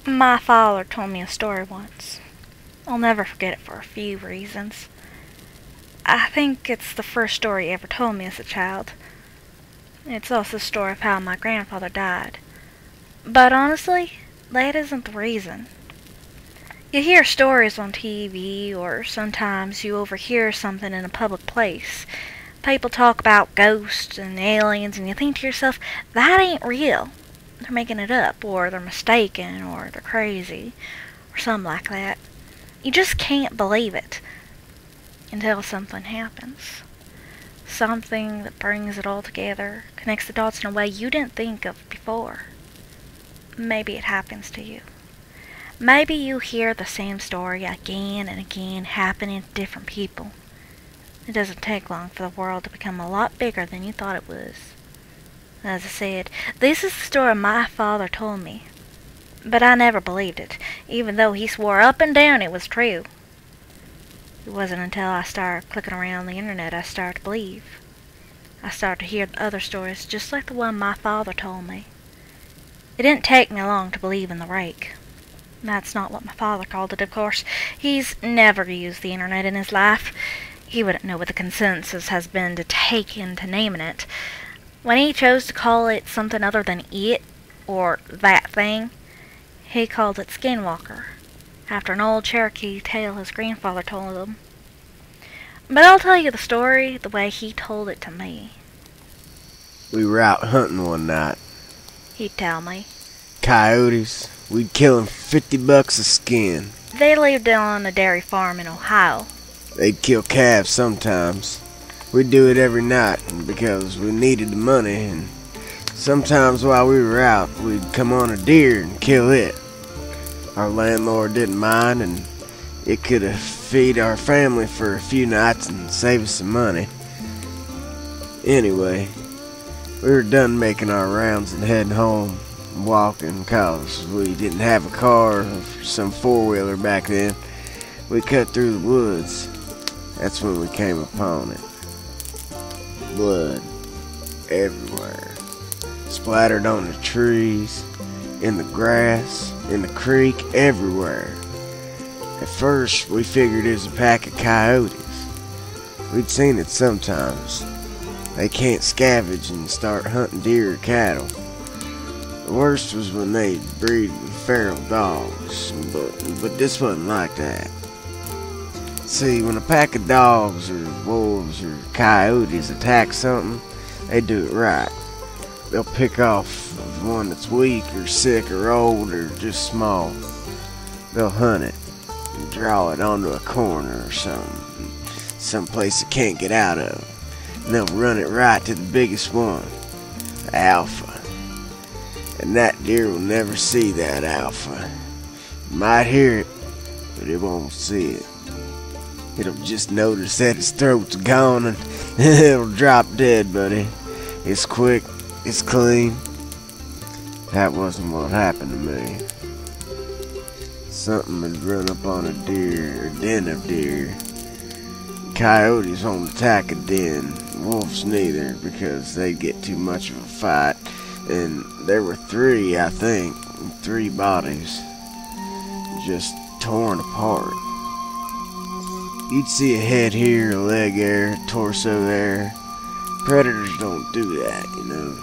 My father told me a story once. I'll never forget it for a few reasons. I think it's the first story he ever told me as a child. It's also the story of how my grandfather died. But honestly, that isn't the reason. You hear stories on TV, or sometimes you overhear something in a public place. People talk about ghosts and aliens, and you think to yourself, that ain't real. They're making it up, or they're mistaken, or they're crazy, or something like that. You just can't believe it until something happens. Something that brings it all together, connects the dots in a way you didn't think of before. Maybe it happens to you. Maybe you hear the same story again and again happening to different people. It doesn't take long for the world to become a lot bigger than you thought it was. As I said, this is the story my father told me. But I never believed it, even though he swore up and down it was true. It wasn't until I started clicking around the internet I started to believe. I started to hear other stories just like the one my father told me. It didn't take me long to believe in the rake. That's not what my father called it, of course. He's never used the internet in his life. He wouldn't know what the consensus has been to take into naming it. When he chose to call it something other than it, or that thing, he called it Skinwalker, after an old Cherokee tale his grandfather told him. But I'll tell you the story the way he told it to me. We were out hunting one night. He'd tell me. Coyotes. We'd kill 'em $50 a skin. They lived on a dairy farm in Ohio. They'd kill calves sometimes. We'd do it every night because we needed the money, and sometimes while we were out, we'd come on a deer and kill it. Our landlord didn't mind, and it could feed our family for a few nights and save us some money. Anyway, we were done making our rounds and heading home, walking, cause we didn't have a car or some four-wheeler back then. We cut through the woods. That's when we came upon it. Blood everywhere, splattered on the trees, in the grass, in the creek, everywhere. At first, we figured it was a pack of coyotes. We'd seen it sometimes. They can't scavenge and start hunting deer or cattle. The worst was when they'd breed with feral dogs, but this wasn't like that. See, when a pack of dogs or wolves or coyotes attack something, they do it right. They'll pick off the one that's weak or sick or old or just small. They'll hunt it and draw it onto a corner or something, someplace it can't get out of. And they'll run it right to the biggest one, the alpha. And that deer will never see that alpha. It might hear it, but it won't see it. It'll just notice that its throat's gone and it'll drop dead, buddy. It's quick, it's clean. That wasn't what happened to me. Something had run up on a deer, or den of deer. Coyotes won't attack a den, wolves neither, because they'd get too much of a fight. And there were three, I think, 3 bodies, just torn apart. You'd see a head here, a leg there, a torso there. Predators don't do that, you know.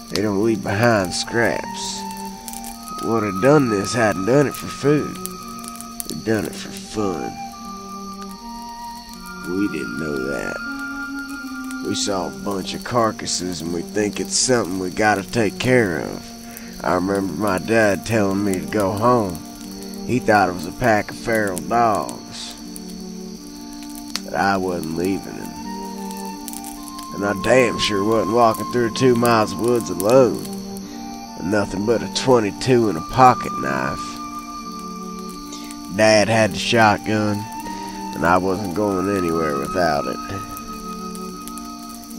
They don't leave behind scraps. What had done this hadn't done it for food. They'd done it for fun. We didn't know that. We saw a bunch of carcasses and we think it's something we gotta take care of. I remember my dad telling me to go home. He thought it was a pack of feral dogs. But I wasn't leaving him. And I damn sure wasn't walking through 2 miles of woods alone. With nothing but a 22 and a pocket knife. Dad had the shotgun, and I wasn't going anywhere without it.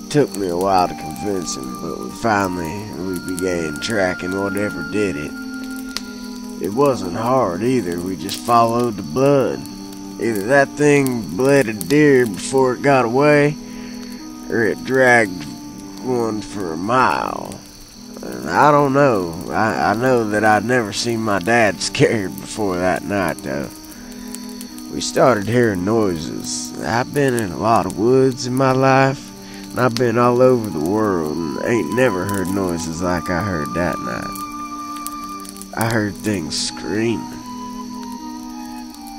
It took me a while to convince him, but we began tracking whatever did it. It wasn't hard either, we just followed the blood. Either that thing bled a deer before it got away, or it dragged one for a mile. I don't know. I know that I'd never seen my dad scared before that night, though. We started hearing noises. I've been in a lot of woods in my life, and I've been all over the world, and ain't never heard noises like I heard that night. I heard things screaming.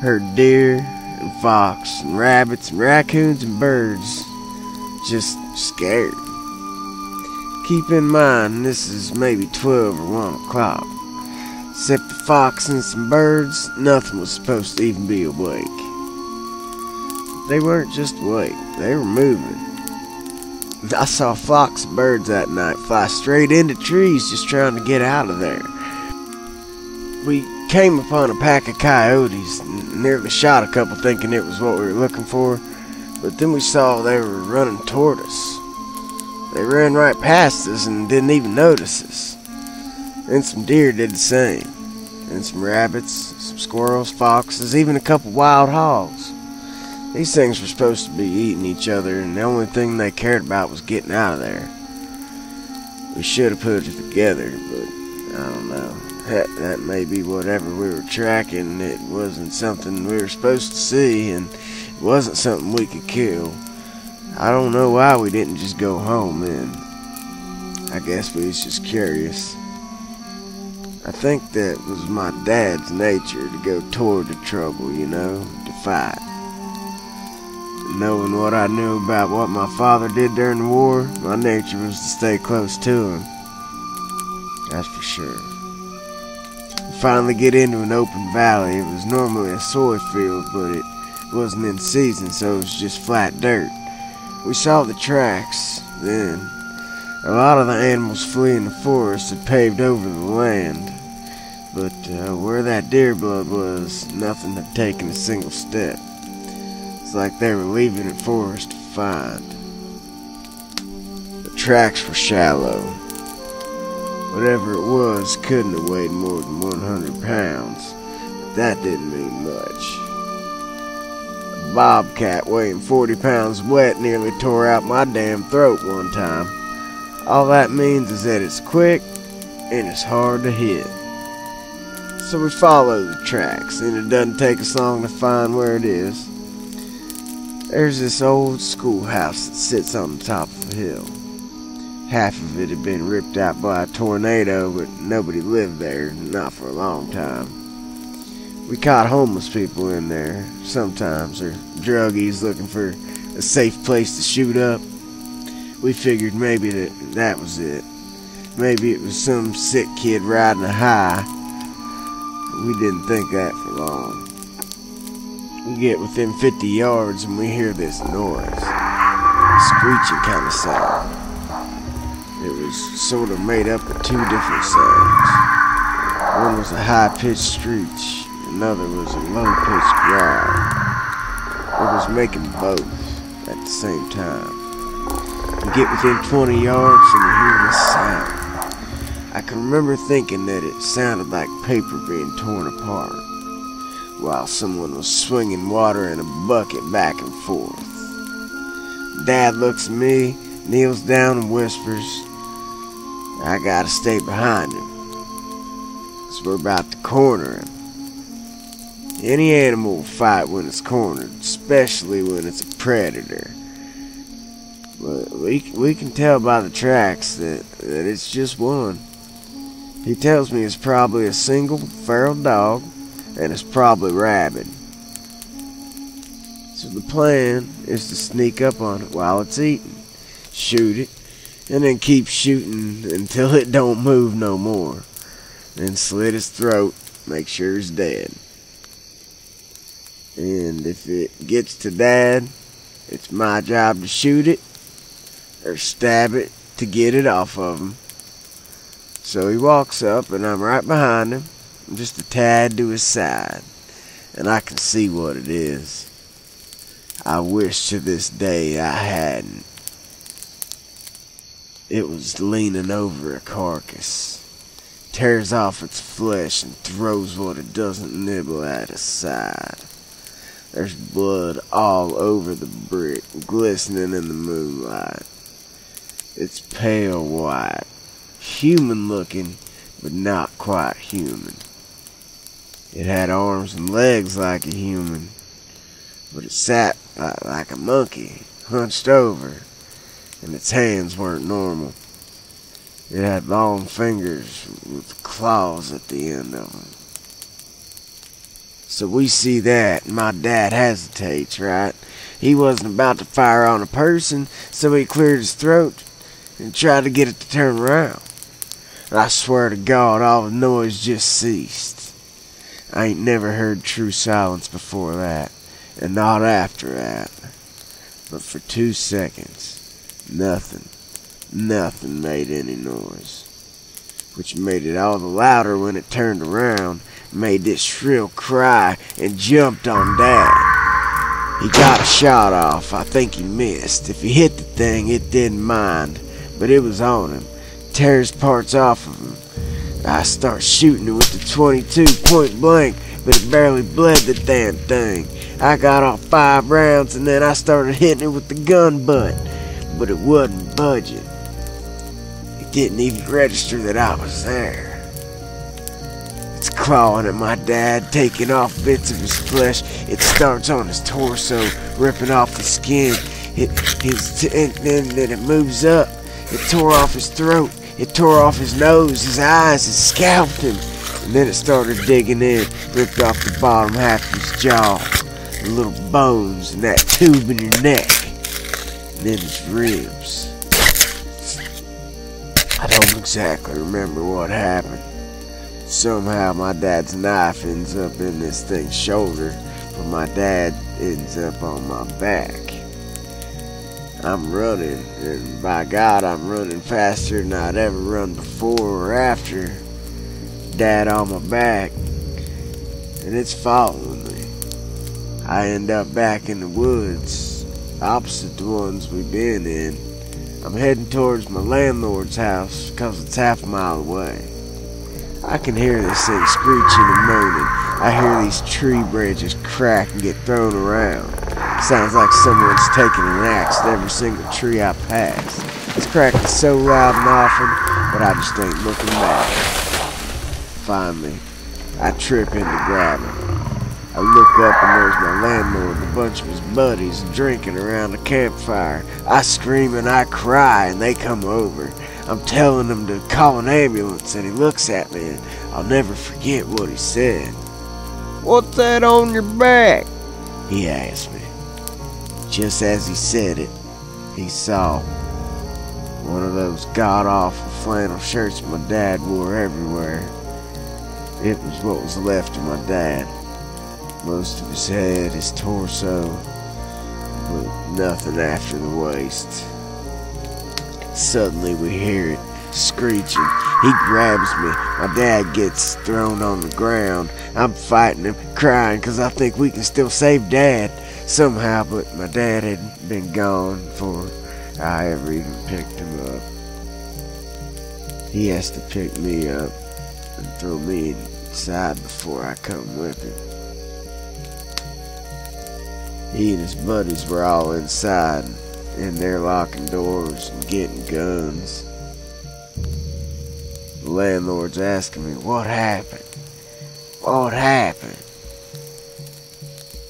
Heard deer and fox and rabbits and raccoons and birds just scared. Keep in mind, this is maybe 12 or 1 o'clock. Except the fox and some birds, nothing was supposed to even be awake. They weren't just awake, they were moving. I saw flocks of birds that night fly straight into trees just trying to get out of there. We came upon a pack of coyotes, nearly shot a couple thinking it was what we were looking for, but then we saw they were running toward us. They ran right past us and didn't even notice us. And some deer did the same. And some rabbits, some squirrels, foxes, even a couple wild hogs. These things were supposed to be eating each other, and the only thing they cared about was getting out of there. We should have put it together, but I don't know. That may be whatever we were tracking. It wasn't something we were supposed to see, and it wasn't something we could kill. I don't know why we didn't just go home then. I guess we was just curious. I think that was my dad's nature to go toward the trouble, you know, to fight. Knowing what I knew about what my father did during the war, my nature was to stay close to him. That's for sure. We finally get into an open valley. It was normally a soy field, but it wasn't in season, so it was just flat dirt. We saw the tracks then. A lot of the animals fleeing the forest had paved over the land, but where that deer blood was, nothing had taken a single step. It's like they were leaving it for us to find. The tracks were shallow. Whatever it was couldn't have weighed more than 100 pounds, but that didn't mean much. A bobcat weighing 40 pounds wet nearly tore out my damn throat one time. All that means is that it's quick and it's hard to hit. So we follow the tracks, and it doesn't take us long to find where it is. There's this old schoolhouse that sits on the top of a hill. Half of it had been ripped out by a tornado, but nobody lived there, not for a long time. We caught homeless people in there sometimes, or druggies looking for a safe place to shoot up. We figured maybe that was it. Maybe it was some sick kid riding a high. We didn't think that for long. We get within 50 yards and we hear this noise. A screeching kind of sound. It was sort of made up of 2 different sounds. One was a high-pitched screech. Another was a low-pitched growl. It was making both at the same time. We get within 20 yards and we hear this sound. I can remember thinking that it sounded like paper being torn apart, while someone was swinging water in a bucket back and forth. Dad looks at me, kneels down and whispers, "I gotta stay behind him, 'cause we're about to corner him." Any animal will fight when it's cornered, especially when it's a predator. But we can tell by the tracks that it's just one. He tells me it's probably a single feral dog, and it's probably rabid. So the plan is to sneak up on it while it's eating, shoot it, and then keep shooting until it don't move no more. Then slit its throat, make sure it's dead. And if it gets to Dad, it's my job to shoot it or stab it to get it off of him. So he walks up and I'm right behind him. I'm just a tad to his side, and I can see what it is. I wish to this day I hadn't. It was leaning over a carcass, tears off its flesh and throws what it doesn't nibble at aside. There's blood all over the brick, glistening in the moonlight. It's pale white, human looking, but not quite human. It had arms and legs like a human, but it sat like a monkey, hunched over, and its hands weren't normal. It had long fingers with claws at the end of them. So we see that, and my dad hesitates, right? He wasn't about to fire on a person, so he cleared his throat and tried to get it to turn around. And I swear to God, all the noise just ceased. I ain't never heard true silence before that, and not after that. But for 2 seconds, nothing made any noise. Which made it all the louder when it turned around, made this shrill cry, and jumped on Dad. He got a shot off. I think he missed. If he hit the thing, it didn't mind, but it was on him. Tears parts off of him. I start shooting it with the 22 point blank, but it barely bled the damn thing. I got off 5 rounds, and then I started hitting it with the gun butt, but it wasn't budging. It didn't even register that I was there. It's clawing at my dad, taking off bits of his flesh. It starts on his torso, ripping off the skin. And then it moves up. It tore off his throat. It tore off his nose, his eyes. It scalped him. And then it started digging in, ripped off the bottom half of his jaw, the little bones, and that tube in your neck, and then his ribs. I don't exactly remember what happened. Somehow my dad's knife ends up in this thing's shoulder, but my dad ends up on my back. I'm running, and by God, I'm running faster than I'd ever run before or after. Dad on my back, and it's following me. I end up back in the woods, opposite the ones we've been in. I'm heading towards my landlord's house, cause it's half a mile away. I can hear this thing screeching and moaning. I hear these tree branches crack and get thrown around. Sounds like someone's taking an axe to every single tree I pass. It's cracking so loud and often, but I just ain't looking back. Finally, I trip in to grab him. I look up and there's my landlord and a bunch of his buddies drinking around the campfire. I scream and I cry and they come over. I'm telling him to call an ambulance, and he looks at me, and I'll never forget what he said. "What's that on your back?" he asked me. Just as he said it, he saw one of those god-awful flannel shirts my dad wore everywhere. It was what was left of my dad. Most of his head, his torso, but nothing after the waist. Suddenly we hear it screeching. He grabs me. My dad gets thrown on the ground. I'm fighting him, crying because I think we can still save Dad somehow, but my dad had been gone before I ever even picked him up. He has to pick me up and throw me inside before I come with him. He and his buddies were all inside, and they're locking doors and getting guns. The landlord's asking me, "What happened? What happened?"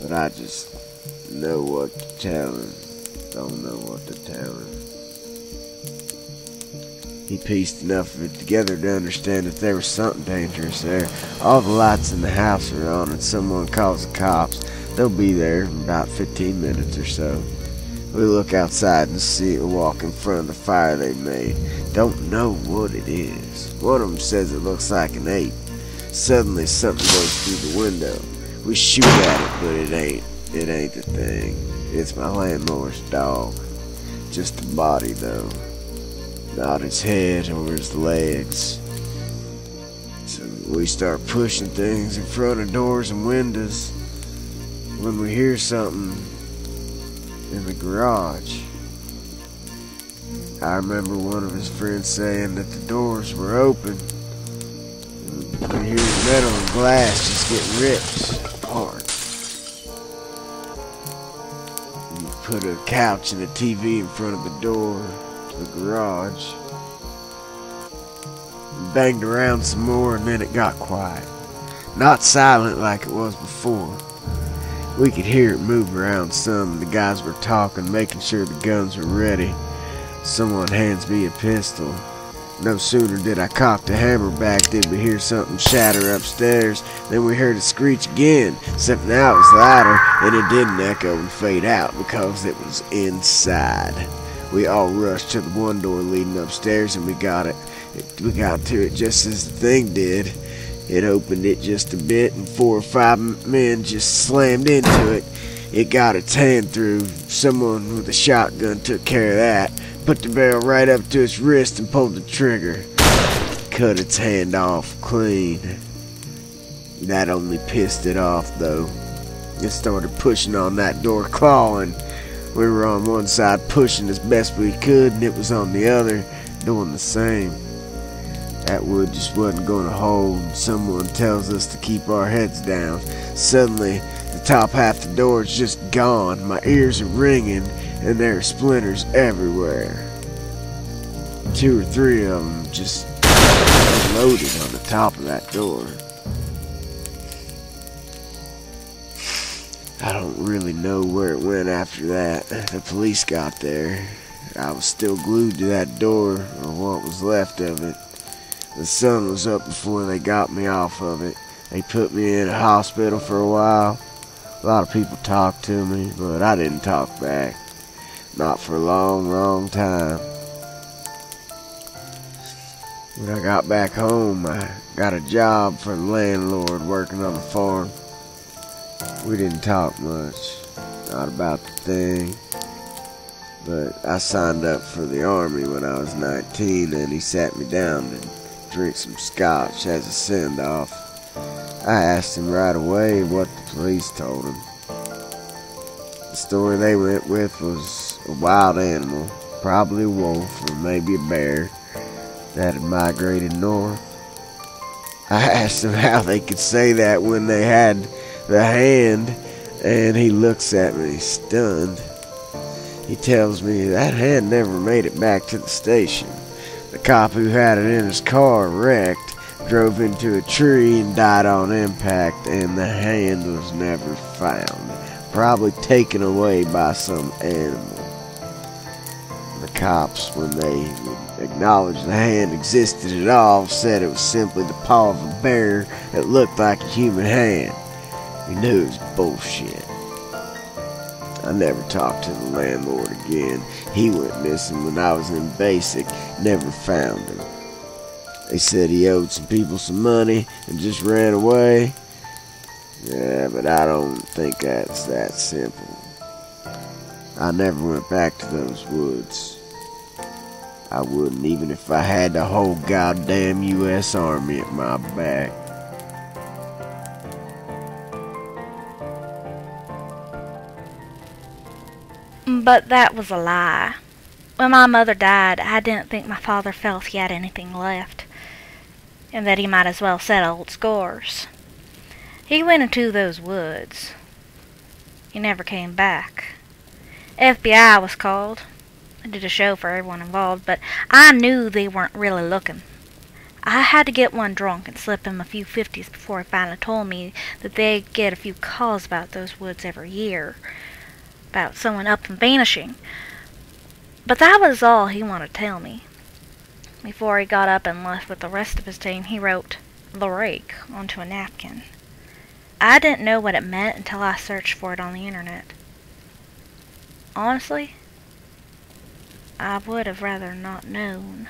But I just know what to tell him. Don't know what to tell him. He pieced enough of it together to understand that there was something dangerous there. All the lights in the house are on, and someone calls the cops. They'll be there in about 15 minutes or so. We look outside and see it walk in front of the fire they made. Don't know what it is. One of them says it looks like an ape. Suddenly something goes through the window. We shoot at it, but it ain't the thing. It's my landlord's dog. Just the body though. Not his head or his legs. So we start pushing things in front of doors and windows when we hear something in the garage. I remember one of his friends saying that the doors were open. We hear the metal and glass just getting ripped apart. You put a couch and a TV in front of the door to the garage. banged around some more, and then it got quiet. Not silent like it was before. We could hear it move around some, and the guys were talking, making sure the guns were ready. Someone hands me a pistol. No sooner did I cock the hammer back did we hear something shatter upstairs. Then we heard it screech again, except now it was louder, and it didn't echo and fade out because it was inside. We all rushed to the one door leading upstairs, and we got to it just as the thing did. It opened it just a bit, and 4 or 5 men just slammed into it. It got its hand through. Someone with a shotgun took care of that. Put the barrel right up to its wrist and pulled the trigger. Cut its hand off clean. That only pissed it off, though. It started pushing on that door, clawing. We were on one side pushing as best we could, and it was on the other doing the same. That wood just wasn't going to hold. Someone tells us to keep our heads down. Suddenly, the top half of the door is just gone. My ears are ringing, and there are splinters everywhere. 2 or 3 of them just loaded on the top of that door. I don't really know where it went after that. The police got there. I was still glued to that door, or what was left of it. The sun was up before they got me off of it. They put me in a hospital for a while. A lot of people talked to me, but I didn't talk back. Not for a long, long time. When I got back home, I got a job for the landlord working on the farm. We didn't talk much, not about the thing. But I signed up for the army when I was 19, and he sat me down to drink some scotch as a send-off. I asked him right away what the police told him. The story they went with was a wild animal, probably a wolf or maybe a bear, that had migrated north. I asked him how they could say that when they had the hand, and he looks at me stunned. He tells me that hand never made it back to the station. The cop who had it in his car wrecked, drove into a tree and died on impact, and the hand was never found. Probably taken away by some animal. The cops, when they acknowledged the hand existed at all, said it was simply the paw of a bear that looked like a human hand. We knew it was bullshit. I never talked to the landlord again. He went missing when I was in basic, never found him. They said he owed some people some money and just ran away. Yeah, but I don't think that's that simple. I never went back to those woods. I wouldn't, even if I had the whole goddamn U.S. Army at my back. But that was a lie. When my mother died, I didn't think my father felt he had anything left, and that he might as well settle old scores. He went into those woods. He never came back. FBI was called. I did a show for everyone involved, but I knew they weren't really looking. I had to get one drunk and slip him a few 50s before he finally told me that they get a few calls about those woods every year, about someone up and vanishing. But that was all he wanted to tell me. Before he got up and left with the rest of his team, he wrote "The Rake" onto a napkin. I didn't know what it meant until I searched for it on the internet. Honestly, I would have rather not known.